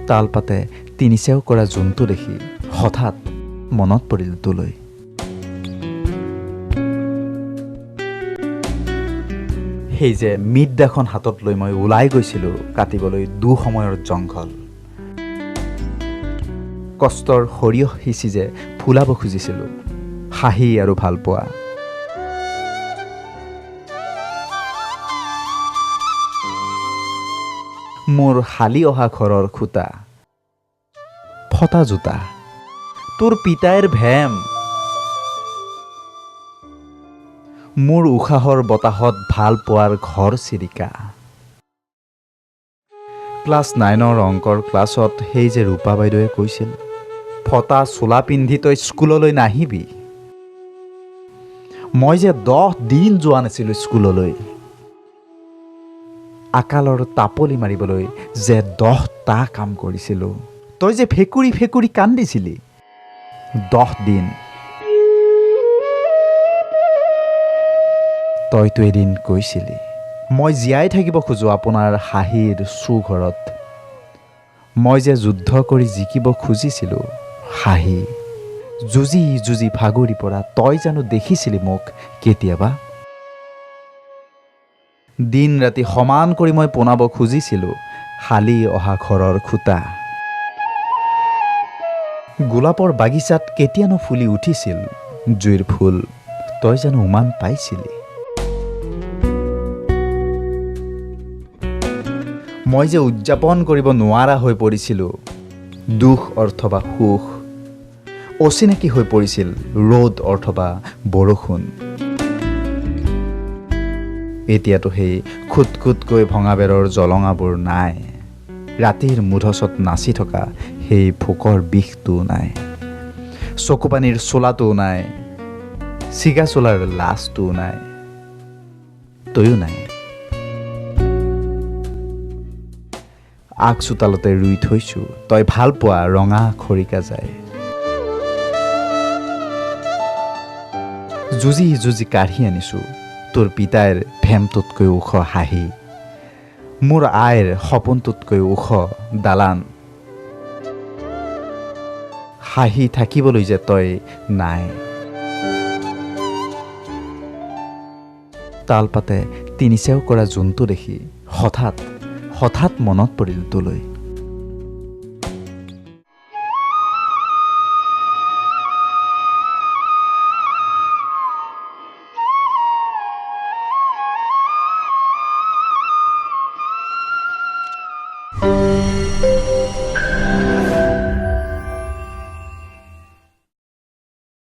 তালপাতে তিনিচেও কৰা জোনটো দেখি হঠাৎ মনত পৰিল তোলৈ। সেই যে মিটদাখন হাতত লৈ মই ওলাই গৈছিলোঁ কাটিবলৈ দুসময়ৰ জংঘল। কষ্টৰ সৰিয়হ সিঁচি যে ফুলাব খুজিছিলোঁ হাঁহি আৰু ভালপোৱা। মোৰ হালি অহা ঘৰৰ খুঁটা, ফটা জোতা, তোৰ পিতাইৰ ভেম, মোৰ উশাহৰ বতাহত ভাল পোৱাৰ ঘৰ চিৰিকা। ক্লাছ 9ৰ অংকৰ ক্লাছত সেই যে ৰূপা বাইদেৱে কৈছিল, ফটা চোলা পিন্ধি তই স্কুললৈ নাহিবি। মই যে 10 দিন যোৱা নাছিলোঁ স্কুললৈ। আকালৰ তাপলি মাৰিবলৈ যে 10টা কাম কৰিছিলোঁ। তই যে ফেকুৰি ফেকুৰি কান্দিছিলি 10 দিন। তইতো এদিন কৈছিলি, মই জীয়াই থাকিব খোজোঁ আপোনাৰ হাঁহিৰ চুঘৰত। মই যে যুদ্ধ কৰি জিকিব খুজিছিলোঁ হাঁহি। যুঁজি যুঁজি ভাগৰি পৰা তই জানো দেখিছিলি মোক কেতিয়াবা? দিন ৰাতি সমান কৰি মই পোনাব খুজিছিলোঁ হালি অহা ঘৰৰ খুঁটা। গোলাপৰ বাগিচাত কেতিয়ানো ফুলি উঠিছিল জুইৰ ফুল, তই জানো উমান পাইছিলি? মই যে উদযাপন কৰিব নোৱাৰা হৈ পৰিছিলোঁ দুখ অথবা সুখ। অচিনাকি হৈ পৰিছিল ৰ'দ অথবা বৰষুণ। এতিয়াতো সেই খুটখুটকৈ ভঙা বেৰৰ জলঙাবোৰ নাই। ৰাতিৰ মুধচত নাচি থকা সেই ভোকৰ বিষটোও নাই। চকুপানীৰ চোলাটোও নাই। চিগা চোলাৰ লাজটোও নাই। তয়ো নাই। আগ চোতালতে ৰুই থৈছোঁ তই ভাল পোৱা ৰঙা খৰিকা যায়। যুঁজি যুঁজি কাঢ়ি আনিছোঁ তোৰ পিতাইৰ ভেমটোতকৈ ওখ হাঁহি। মোৰ আইৰ সপোনটোতকৈ ওখ দালান। হাঁহি থাকিবলৈ যে তই নাই। তালপাতে তিনিচেও কৰা জোনটো দেখি হঠাৎ মনত পৰিল তোলৈ।